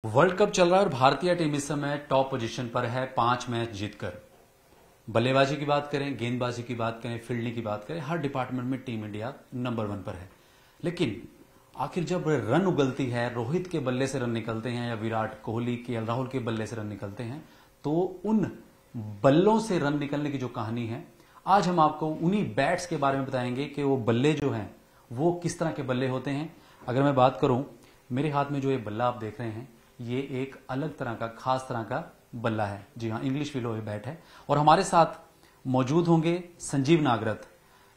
World cup चल रहा है और भारतीय टीम इस समय टॉप पोजीशन पर है 5 मैच जीतकर। बल्लेबाजी की बात करें, गेंदबाजी की बात करें, फील्डिंग की बात करें, हर डिपार्टमेंट में टीम इंडिया नंबर 1 पर है। लेकिन आखिर जब रन उगलती है, रोहित के बल्ले से रन निकलते हैं या विराट कोहली के, राहुल के बल्ले से रन निकलते हैं, तो उन बल्लों से रन निकलने की जो कहानी है, आज हम आपको उन्हीं बैट्स के बारे में बताएंगे कि वो बल्ले जो हैं वो किस तरह के बल्ले होते हैं। अगर मैं बात करूं, मेरे हाथ में जो ये बल्ला आप देख रहे हैं, ये एक अलग तरह का, खास तरह का बल्ला है। जी हाँ, इंग्लिश विलो बैट है। और हमारे साथ मौजूद होंगे संजीव नागरथ।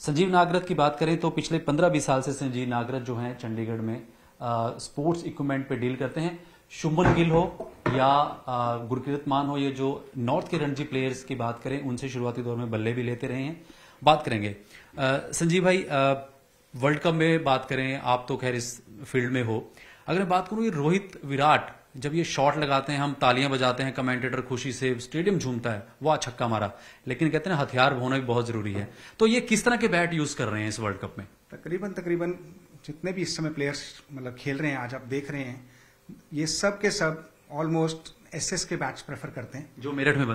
संजीव नागरथ की बात करें तो पिछले 15-20 साल से संजीव नागरथ जो हैं चंडीगढ़ में स्पोर्ट्स इक्विपमेंट पे डील करते हैं। शुभमन गिल हो या गुरकीरत मान हो, ये जो नॉर्थ के रणजी प्लेयर्स की बात करें, उनसे शुरुआती दौर में बल्ले भी लेते रहे हैं। बात करेंगे संजीव भाई, वर्ल्ड कप में बात करें, आप तो खैर इस फील्ड में हो। अगर मैं बात करूं, ये रोहित विराट जब ये शॉट लगाते हैं, हम तालियां बजाते हैं, कमेंटेटर खुशी से, स्टेडियम झूमता है, वाह छक्का मारा, लेकिन कहते हैं हथियार होना भी बहुत जरूरी है। तो ये किस तरह के बैट यूज कर रहे हैं इस वर्ल्ड कप में? तकरीबन जितने भी इस समय प्लेयर्स मतलब खेल रहे हैं, आज आप देख रहे हैं, ये सब के सब ऑलमोस्ट एसएस के बैट्स प्रेफर करते हैं, जो मेरठ में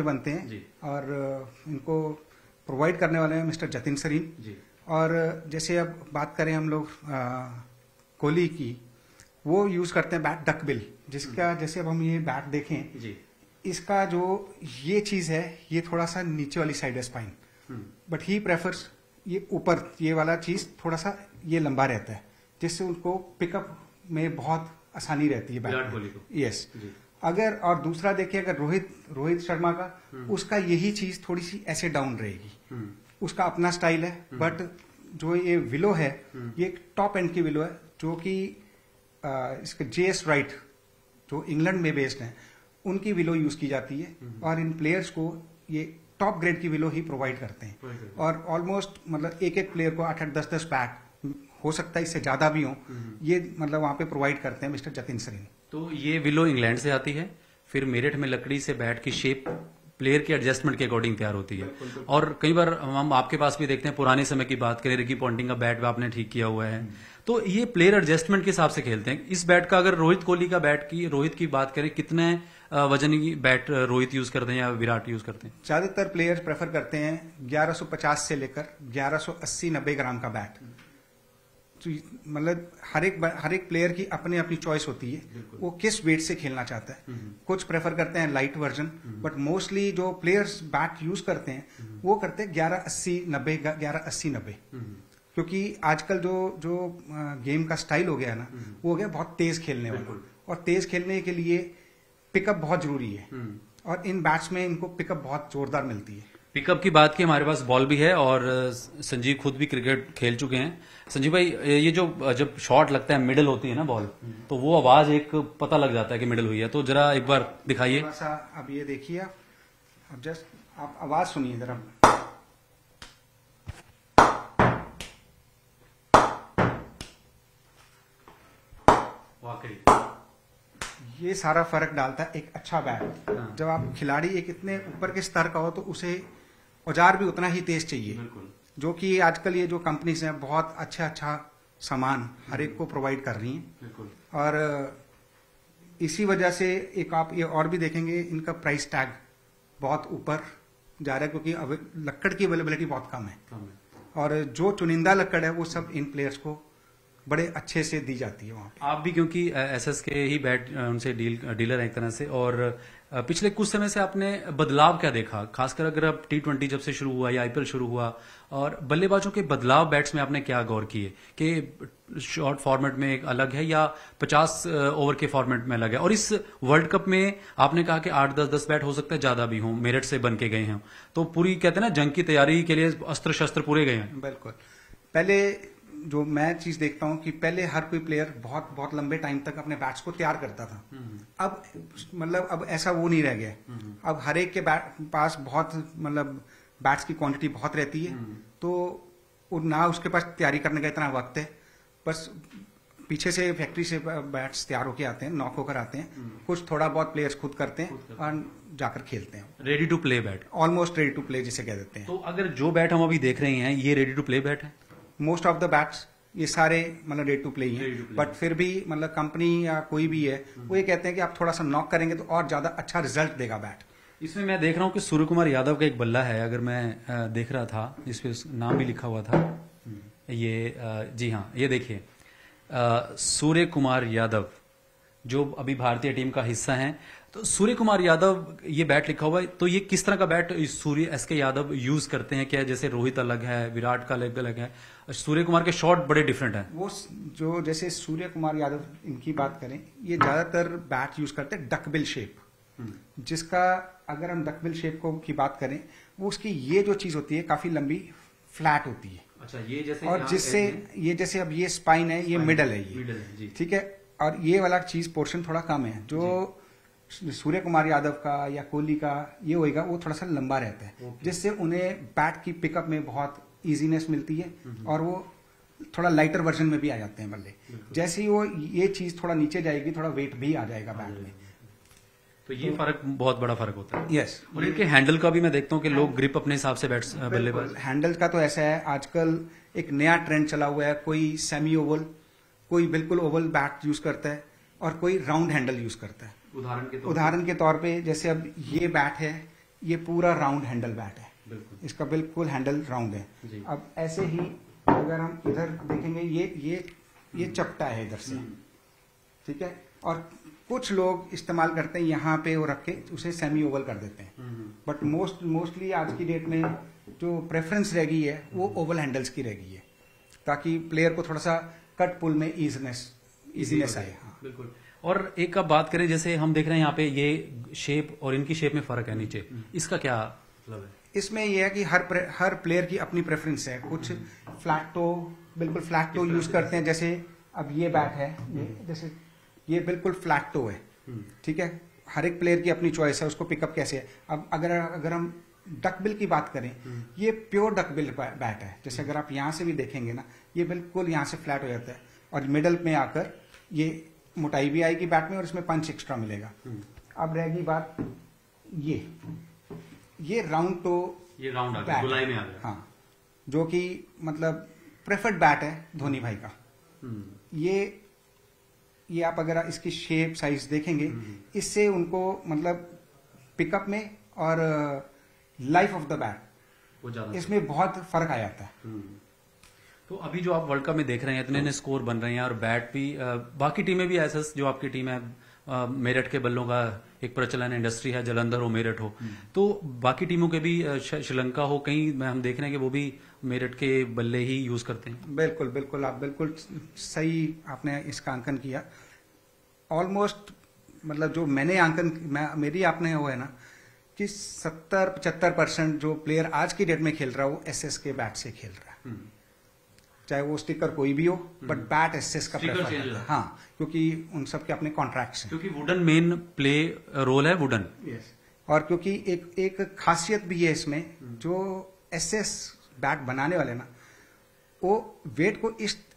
बनते हैं जी। और इनको प्रोवाइड करने वाले हैं मिस्टर जतिन सरीन जी। और जैसे अब बात करें हम लोग कोहली की, वो यूज करते हैं बैट डकबिल, जिसका जैसे अब हम ये बैट देखें जी, इसका जो ये चीज है, ये थोड़ा सा नीचे वाली साइड है स्पाइन, बट ही प्रेफर्स ये ऊपर, ये वाला चीज थोड़ा सा ये लंबा रहता है, जिससे उनको पिकअप में बहुत आसानी रहती है विराट कोहली को। यस। अगर और दूसरा देखिए, अगर रोहित शर्मा का, उसका यही चीज थोड़ी सी ऐसे डाउन रहेगी, उसका अपना स्टाइल है। बट जो ये विलो है, ये एक टॉप एंड की विलो है, जो कि इसके जेएस राइट जो इंग्लैंड में बेस्ड हैं, उनकी विलो यूज की जाती है। और इन प्लेयर्स को ये टॉप ग्रेड की विलो ही प्रोवाइड करते हैं। और ऑलमोस्ट मतलब एक प्लेयर को 8-8, 10-10 बैट, हो सकता है इससे ज्यादा भी हो, ये मतलब वहां पे प्रोवाइड करते हैं मिस्टर जतिन सरीन। तो ये विलो इंग्लैंड से आती है, फिर मेरठ में लकड़ी से बैट की शेप प्लेयर के एडजस्टमेंट के अकॉर्डिंग तैयार होती है। और कई बार हम आपके पास भी देखते हैं, पुराने समय की बात करें, रिकी पॉन्टिंग का बैट आपने ठीक किया हुआ है, तो ये प्लेयर एडजस्टमेंट के हिसाब से खेलते हैं। इस बैट का, अगर रोहित की बात करें, कितने वजन की बैट रोहित यूज करते हैं या विराट यूज करते हैं? ज्यादातर प्लेयर्स प्रेफर करते हैं 1150 से लेकर 1180-90 ग्राम का बैट। तो मतलब हर एक प्लेयर की अपनी अपनी चॉइस होती है, वो किस वेट से खेलना चाहता है। कुछ प्रेफर करते हैं लाइट वर्जन, बट मोस्टली जो प्लेयर्स बैट यूज करते हैं वो करते हैं 1180-90, क्योंकि आजकल जो गेम का स्टाइल हो गया ना, वो हो गया बहुत तेज खेलने वाला, और तेज खेलने के लिए पिकअप बहुत जरूरी है, और इन बैट्स में इनको पिकअप बहुत जोरदार मिलती है। पिकअप की बात की, हमारे पास बॉल भी है और संजीव खुद भी क्रिकेट खेल चुके हैं। संजीव भाई, ये जो जब शॉट लगता है, मिडल होती है ना बॉल, तो वो आवाज एक पता लग जाता है कि मिडल हुई है, तो जरा एक बार दिखाइए। थोड़ा सा अब ये देखिए, अब जस्ट आप आवाज सुनिए जरा। वाकई ये सारा फर्क डालता है एक अच्छा बैट। जब आप खिलाड़ी एक इतने ऊपर के स्तर का हो, तो उसे औजार भी उतना ही तेज चाहिए, जो कि आजकल ये जो कंपनीज हैं, बहुत अच्छा सामान हर एक को प्रोवाइड कर रही हैं। और इसी वजह से एक आप ये और भी देखेंगे, इनका प्राइस टैग बहुत ऊपर जा रहा है, क्योंकि अब लक्कड़ की अवेलेबिलिटी बहुत कम है, और जो चुनिंदा लक्कड़ है वो सब इन प्लेयर्स को बड़े अच्छे से दी जाती है वहां पे। आप भी क्योंकि एसएस के ही बैट उनसे डीलर है एक तरह से, और पिछले कुछ समय से आपने बदलाव क्या देखा, खासकर अगर अब T20 जब से शुरू हुआ या आईपीएल शुरू हुआ, और बल्लेबाजों के बदलाव बैट्स में आपने क्या गौर किए कि शॉर्ट फॉर्मेट में एक अलग है या 50 ओवर के फॉर्मेट में अलग है? और इस वर्ल्ड कप में आपने कहा कि 8-10 बैट हो सकता है ज्यादा भी हों, मेरठ से बन के गए हैं, तो पूरी कहते हैं ना, जंग की तैयारी के लिए अस्त्र शस्त्र पूरे गए हैं। बिल्कुल। पहले जो मैं चीज देखता हूं कि पहले हर कोई प्लेयर बहुत बहुत लंबे टाइम तक अपने बैट्स को तैयार करता था। अब मतलब अब ऐसा वो नहीं रह गया। अब हर एक के पास बहुत मतलब बैट्स की क्वांटिटी बहुत रहती है, तो ना उसके पास तैयारी करने का इतना वक्त है, बस पीछे से फैक्ट्री से बैट्स तैयार होके आते हैं, नॉक होकर आते हैं, कुछ थोड़ा बहुत प्लेयर्स खुद करते हैं और जाकर खेलते हैं। Ready to play bat, almost ready to play जिसे कह देते हैं। तो अगर जो बैट हम अभी देख रहे हैं, ये रेडी टू प्ले बैट है? Most of the bats ये सारे मतलब रेड टू प्ले ही हैं, बट फिर भी मतलब कंपनी या कोई भी है वो ये कहते हैं कि आप थोड़ा सा नॉक करेंगे तो और ज्यादा अच्छा रिजल्ट देगा बैट। इसमें मैं देख रहा हूँ कि सूर्य कुमार यादव का एक बल्ला है, अगर मैं देख रहा था इस पे नाम भी लिखा हुआ था, ये जी हाँ, ये देखिए सूर्य कुमार यादव जो अभी भारतीय टीम का हिस्सा हैं। तो सूर्य कुमार यादव ये बैट लिखा हुआ है, तो ये किस तरह का बैट सूर्य एसके यादव यूज करते हैं? क्या जैसे रोहित अलग है, विराट का अलग है, सूर्य कुमार के शॉट बड़े डिफरेंट हैं। वो जो जैसे सूर्य कुमार यादव इनकी बात करें, ये ज्यादातर बैट यूज करते हैं डकबिल शेप, जिसका अगर हम डकबिल शेप की बात करें, वो उसकी ये जो चीज होती है काफी लंबी फ्लैट होती है। अच्छा, ये जैसे और जिससे ये जैसे अब ये स्पाइन है, ये मिडल है, ये ठीक है, और ये वाला चीज पोर्शन थोड़ा कम है। जो सूर्य कुमार यादव का या कोहली का ये होएगा वो थोड़ा सा लंबा रहता है, जिससे उन्हें बैट की पिकअप में बहुत इजीनेस मिलती है और वो थोड़ा लाइटर वर्जन में भी आ जाते हैं बल्ले। जैसे ही वो ये चीज थोड़ा नीचे जाएगी, थोड़ा वेट भी आ जाएगा बैट में। तो ये फर्क, बहुत बड़ा फर्क होता है। यस। और इनके हैंडल का भी मैं देखता हूँ कि लोग ग्रिप अपने हिसाब से बैट्स बल्लेबाज। हैंडल का तो ऐसा है, आजकल एक नया ट्रेंड चला हुआ है, कोई सेमी ओवल, कोई बिल्कुल ओवल बैट यूज करता है और कोई राउंड हैंडल यूज करता है। उदाहरण के तौर पे जैसे अब ये बैट है, ये पूरा राउंड हैंडल बैट है, इसका बिल्कुल हैंडल राउंड है। अब ऐसे ही अगर हम इधर देखेंगे, ये चपटा है इधर से, ठीक है, और कुछ लोग इस्तेमाल करते हैं यहाँ पे वो रख के उसे सेमी ओवल कर देते हैं, बट मोस्टली आज की डेट में जो प्रेफरेंस रह गई है वो ओवल हैंडल्स की रह गई है, ताकि प्लेयर को थोड़ा सा कट पुल में इजीनेस आए। हाँ। बिल्कुल। और एक अब बात करें, जैसे हम देख रहे हैं यहाँ पे ये शेप और इनकी शेप में फर्क है नीचे, इसका क्या मतलब है? इसमें यह है कि हर प्लेयर की अपनी प्रेफरेंस है। कुछ फ्लैट टो, बिल्कुल फ्लैट टो यूज करते हैं, जैसे अब ये बैट है, जैसे ये बिल्कुल फ्लैट टो है, ठीक है, हर एक प्लेयर की अपनी चॉइस है उसको पिकअप कैसे है। अब अगर हम डकबिल की बात करें, ये प्योर डकबिल बैट है, जैसे अगर आप यहाँ से भी देखेंगे ना, ये बिल्कुल यहाँ से फ्लैट हो जाता है और मिडल में आकर ये मोटाई भी आएगी बैट में और इसमें पंच एक्स्ट्रा मिलेगा। अब रहेगी बात ये राउंड टो, ये राउंड बैट, गोलाई में आ गया। हाँ, जो कि मतलब प्रेफर्ड बैट है धोनी भाई का। ये आप अगर इसकी शेप साइज देखेंगे, इससे उनको मतलब पिकअप में और लाइफ ऑफ द बैट इसमें बहुत फर्क आ जाता है। तो अभी जो आप वर्ल्ड कप में देख रहे हैं, इतने स्कोर बन रहे हैं और बैट भी बाकी टीमें भी ऐसा, जो आपकी टीम है मेरठ के बल्लों का एक प्रचलन इंडस्ट्री है, जलंधर हो मेरठ हो, तो बाकी टीमों के भी श्रीलंका हो, कहीं में हम देख रहे हैं कि वो भी मेरठ के बल्ले ही यूज करते हैं। बिल्कुल बिल्कुल, आप बिल्कुल सही आपने इसका आंकन किया। ऑलमोस्ट मतलब जो मैंने मेरी आपने वो है ना कि 70-75% जो प्लेयर आज की डेट में खेल रहा है वो एसएस के बैट से खेल रहा है, चाहे वो स्टिकर कोई भी हो, बट बैट एसएस का प्रेफर करता है। हाँ, क्योंकि उन सब के अपने कॉन्ट्रैक्ट्स हैं, क्योंकि वुडन मेन प्ले रोल है, वुडन। यस। और क्योंकि एक खासियत भी है इसमें, जो एसएस बैट बनाने वाले ना, वो वेट को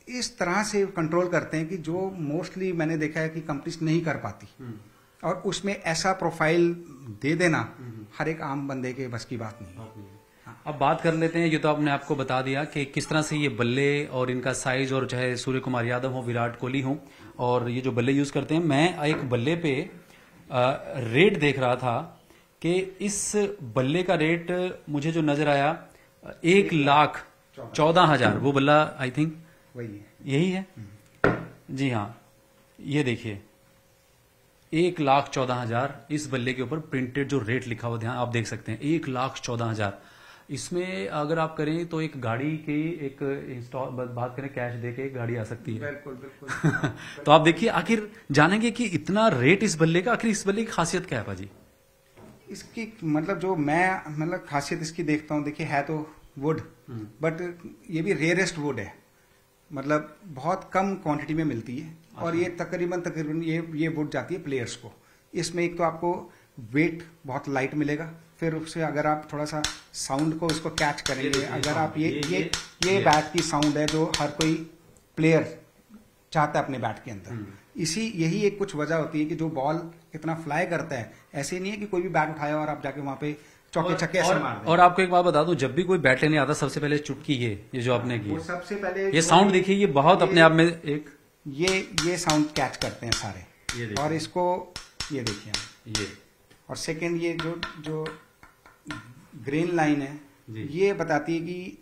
इस तरह से कंट्रोल करते हैं कि जो मोस्टली मैंने देखा है कि कंपनीज नहीं कर पाती, और उसमें ऐसा प्रोफाइल दे देना हर एक आम बंदे के बस की बात नहीं। अब बात कर लेते हैं, ये तो आपने आपको बता दिया कि किस तरह से ये बल्ले और इनका साइज, और चाहे सूर्य कुमार यादव हो, विराट कोहली हो, और ये जो बल्ले यूज करते हैं। मैं एक बल्ले पे रेट देख रहा था कि इस बल्ले का रेट मुझे जो नजर आया 1,14,000, वो बल्ला आई थिंक वही है, यही है। जी हाँ, ये देखिए 1,14,000 इस बल्ले के ऊपर प्रिंटेड जो रेट लिखा हुआ, ध्यान आप देख सकते हैं, 1,14,000। इसमें अगर आप करें तो एक गाड़ी की एक इंस्टॉल बात करें, कैश दे के एक गाड़ी आ सकती है। बिल्कुल बिल्कुल। तो आप देखिए, आखिर जानेंगे कि इतना रेट इस बल्ले का, आखिर इस बल्ले की खासियत क्या है भाजी? इसकी मतलब जो मैं मतलब खासियत इसकी देखता हूँ, देखिए है तो वुड, बट ये भी रेयरेस्ट वुड है, मतलब बहुत कम क्वांटिटी में मिलती है। और ये तकरीबन ये वुड जाती है प्लेयर्स को। इसमें एक तो आपको वेट बहुत लाइट मिलेगा, फिर उससे अगर आप थोड़ा सा साउंड को उसको कैच करेंगे, अगर आप ये बैट की साउंड है जो हर कोई प्लेयर चाहता है अपने बैट के अंदर। यही एक कुछ वजह होती है कि जो बॉल कितना फ्लाई करता है, ऐसे नहीं है कि कोई भी बैट उठाया और आप जाके वहां पे चौके छक्के ऐसे मार दें। और आपको एक बात बता दूं, जब भी कोई बैट लेने आता सबसे पहले चुटकी ये जो आपने की वो सबसे पहले ये साउंड देखिए, ये बहुत अपने आप में एक ये साउंड कैच करते हैं सारे, ये और इसको ये देखिए ये और सेकंड ये जो ग्रेन लाइन है ये बताती है कि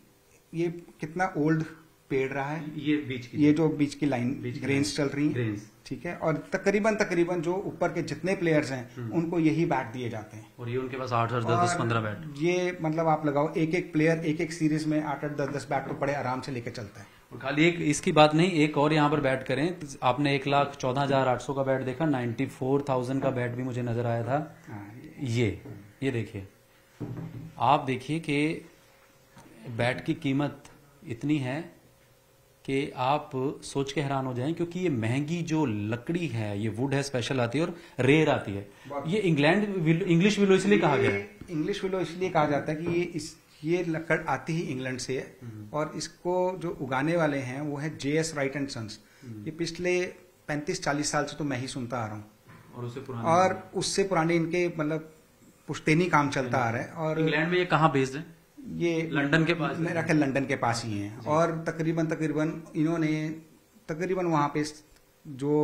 ये कितना ओल्ड पेड़ रहा है, ये बीच की ये जो बीच की लाइन ग्रेन्स चल रही हैं, ग्रेन्स, ठीक है। और तकरीबन जो ऊपर के जितने प्लेयर्स हैं उनको यही बैट दिए जाते हैं, और ये उनके पास 8 10 15 बैट। ये मतलब आप लगाओ एक प्लेयर एक सीरीज में 8 10 बैट तो बड़े आराम से लेके चलता है। और खाली एक इसकी बात नहीं, एक और यहाँ पर बैट करें, आपने 1,14,800 का बैट देखा, 94,000 का बैट भी मुझे नजर आया था। ये देखिए, आप देखिए कि बैट की कीमत इतनी है कि आप सोच के हैरान हो जाएं, क्योंकि ये महंगी जो लकड़ी है, ये वुड है, स्पेशल आती है और रेयर आती है। ये इंग्लिश विलो इसलिए कहा गया है। इंग्लिश विलो इसलिए कहा जाता है कि ये लकड़ आती ही इंग्लैंड से है, और इसको जो उगाने वाले हैं वो है JS राइट एंड सन्स। ये पिछले 35-40 साल से तो मैं ही सुनता आ रहा हूँ, और उससे पुराने इनके मतलब पुश्तैनी काम चलता आ रहा है। और इंग्लैंड में ये कहाँ बेस्ड है? ये लंदन के पास, मेरा ख्याल लंदन के पास ही है। और तकरीबन इन्होंने तकरीबन वहां पे जो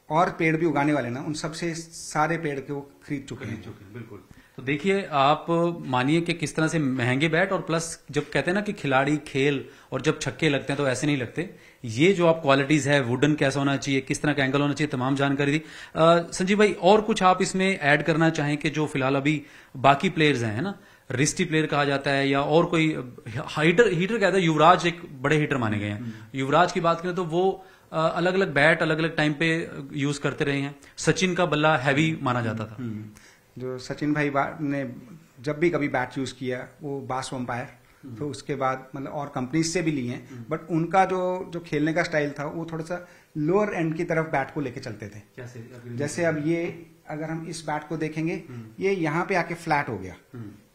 और पेड़ भी उगाने वाले ना, उन सबसे सारे पेड़ के वो खरीद चुके हैं। बिल्कुल। तो देखिए, आप मानिए कि किस तरह से महंगे बैट, और प्लस जब कहते हैं ना कि खिलाड़ी खेल और जब छक्के लगते हैं तो ऐसे नहीं लगते। ये जो आप क्वालिटीज है, वुडन कैसा होना चाहिए, किस तरह का एंगल होना चाहिए, तमाम जानकारी दी। संजीव भाई, और कुछ आप इसमें ऐड करना चाहें कि जो फिलहाल अभी बाकी प्लेयर्स हैं, है ना, रिस्टी प्लेयर कहा जाता है, या और कोई हीटर कहते हैं, युवराज एक बड़े हीटर माने गए हैं। युवराज की बात करें तो वो अलग अलग बैट अलग अलग टाइम पे यूज करते रहे हैं। सचिन का बल्ला हैवी माना जाता था। जो सचिन भाई ने जब भी कभी बैट यूज किया वो बास वम्पायर, तो उसके बाद मतलब और कंपनीज से भी लिए हैं, बट उनका जो खेलने का स्टाइल था वो थोड़ा सा लोअर एंड की तरफ बैट को लेके चलते थे। जैसे अब ये अगर हम इस बैट को देखेंगे, ये यहाँ पे आके फ्लैट हो गया,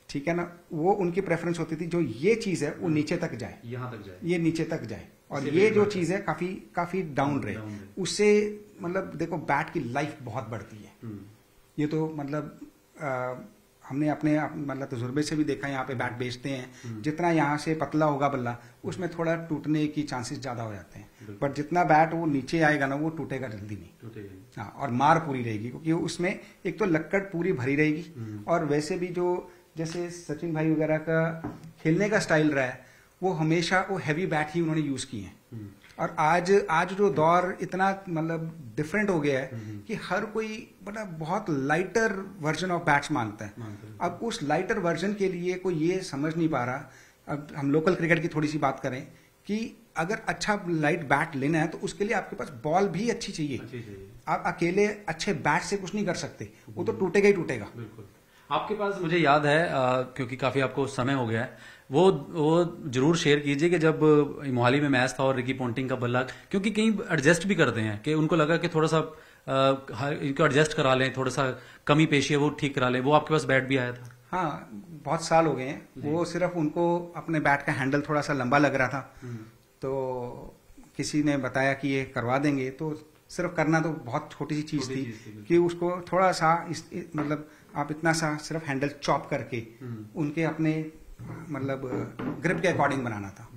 ठीक है ना। वो उनकी प्रेफरेंस होती थी जो ये चीज है वो नीचे तक जाए, यहाँ तक जाए, ये नीचे तक जाए, और ये जो चीज है काफी डाउन रहे। उससे मतलब देखो बैट की लाइफ बहुत बढ़ती है। ये तो मतलब हमने अपने मतलब तजुर्बे से भी देखा, यहाँ पे बैट बेचते हैं, जितना यहाँ से पतला होगा बल्ला उसमें थोड़ा टूटने की चांसेस ज्यादा हो जाते हैं, बट जितना बैट वो नीचे आएगा ना वो टूटेगा जल्दी नहीं। हाँ, और मार पूरी रहेगी, क्योंकि उसमें एक तो लक्कड़ पूरी भरी रहेगी, और वैसे भी जो जैसे सचिन भाई वगैरह का खेलने का स्टाइल रहा है, वो हमेशा वो हैवी बैट ही उन्होंने यूज किए हैं। और आज जो दौर इतना मतलब डिफरेंट हो गया है कि हर कोई बड़ा बहुत लाइटर वर्जन ऑफ बैट्स मांगता है। अब उस लाइटर वर्जन के लिए कोई ये समझ नहीं पा रहा। अब हम लोकल क्रिकेट की थोड़ी सी बात करें कि अगर अच्छा लाइट बैट लेना है तो उसके लिए आपके पास बॉल भी अच्छी चाहिए। आप अकेले अच्छे बैट से कुछ नहीं कर सकते, वो तो टूटेगा ही टूटेगा। बिल्कुल। आपके पास मुझे याद है, क्योंकि काफी आपको समय हो गया है, वो जरूर शेयर कीजिए कि जब मोहाली में मैच था और रिकी पोंटिंग का बल्ला, क्योंकि कहीं एडजस्ट भी करते हैं कि उनको लगा कि थोड़ा सा इनको एडजस्ट करा लें, थोड़ा सा कमी पेशी है वो ठीक करा लें, वो आपके पास बैट भी आया था? हाँ, बहुत साल हो गए हैं। वो सिर्फ उनको अपने बैट का हैंडल थोड़ा सा लंबा लग रहा था, तो किसी ने बताया कि ये करवा देंगे, तो सिर्फ करना तो बहुत छोटी सी चीज थी कि उसको थोड़ा सा मतलब आप इतना सा सिर्फ हैंडल चॉप करके उनके अपने मतलब ग्रिप के अकॉर्डिंग बनाना था।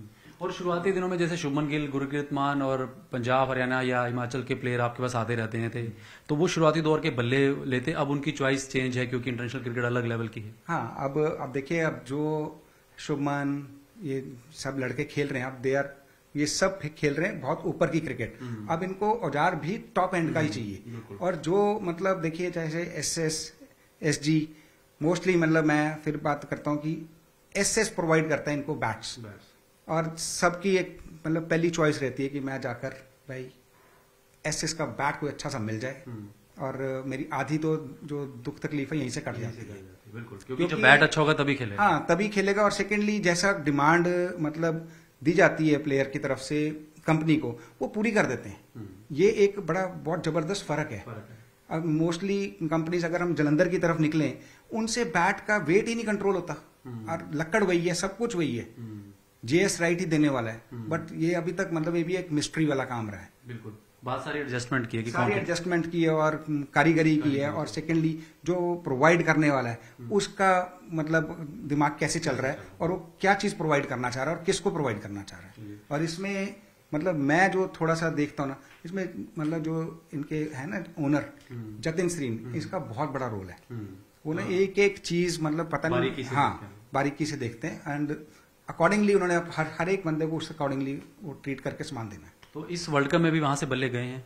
और शुरुआती दिनों में जैसे शुभमन गिल, गुरकीरत मान और पंजाब, हरियाणा या हिमाचल के प्लेयर आपके पास आते रहते हैं थे, तो वो शुरुआती दौर के बल्ले लेते, अब उनकी चॉइस चेंज है क्योंकि इंटरनेशनल क्रिकेट अलग लेवल की है। हाँ, अब देखिए, अब जो शुभमन ये सब लड़के खेल रहे हैं, अब ये सब खेल रहे हैं बहुत ऊपर की क्रिकेट। अब इनको औजार भी टॉप एंड का ही चाहिए। और जो मतलब देखिए, जैसे SS, SG मोस्टली, मतलब मैं फिर बात करता हूँ कि SS प्रोवाइड करता है इनको बैट्स, और सबकी एक मतलब पहली चॉइस रहती है कि मैं जाकर भाई SS का बैट कोई अच्छा सा मिल जाए, और मेरी आधी तो जो दुख तकलीफ है यहीं से कट जाती है। बिल्कुल, क्योंकि जब बैट अच्छा होगा तभी खेलेगा। हाँ, तभी खेलेगा। और सेकेंडली जैसा डिमांड मतलब दी जाती है प्लेयर की तरफ से कंपनी को, वो पूरी कर देते हैं। ये एक बहुत जबरदस्त फर्क है। अब मोस्टली कंपनीज, अगर हम जलंधर की तरफ निकलें, उनसे बैट का वेट ही नहीं कंट्रोल होता, और लक्कड़ वही है, सब कुछ वही है, JS राइट ही देने वाला है। बट ये अभी तक मतलब ये भी एक मिस्ट्री वाला काम रहा है। बिल्कुल, बहुत सारी एडजस्टमेंट की है कि सारी कौन- एडजस्टमेंट की है और कारीगरी की है, और सेकेंडली जो प्रोवाइड करने वाला है उसका मतलब दिमाग कैसे चल रहा है और वो क्या चीज प्रोवाइड करना चाह रहा है और किसको प्रोवाइड करना चाह रहा है। और इसमें मतलब मैं जो थोड़ा सा देखता हूँ ना, इसमें मतलब जो इनके है ना ओनर जतिन श्रीन, इसका बहुत बड़ा रोल है। वो ना एक एक चीज मतलब पता बारीकी नहीं, से हाँ देखते हैं। बारीकी से देखते हैं एंड अकॉर्डिंगली उन्होंने हर एक बंदे को उस अकॉर्डिंगली वो ट्रीट करके सामान देना है। तो इस वर्ल्ड कप में भी वहां से बल्ले गए हैं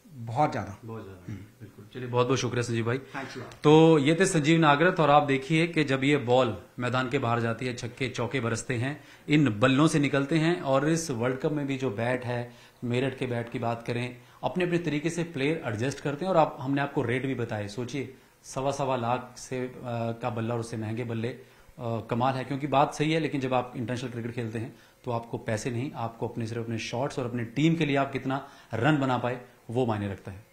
बहुत ज्यादा। बहुत ज्यादा। बिल्कुल, चलिए बहुत बहुत शुक्रिया संजीव भाई। थैंक्स। तो ये थे संजीव नागरथ, और आप देखिए कि जब ये बॉल मैदान के बाहर जाती है, छक्के चौके बरसते हैं, इन बल्लों से निकलते हैं। और इस वर्ल्ड कप में भी जो बैट है, मेरठ के बैट की बात करें, अपने अपने तरीके से प्लेयर एडजस्ट करते हैं। और हमने आपको रेट भी बताए, सोचिए 1.25 लाख से का बल्ला और उससे महंगे बल्ले, कमाल है। क्योंकि बात सही है, लेकिन जब आप इंटरनेशनल क्रिकेट खेलते हैं तो आपको पैसे नहीं, आपको अपने सिर्फ अपने शॉट्स और अपने टीम के लिए आप कितना रन बना पाए वो मायने रखता है।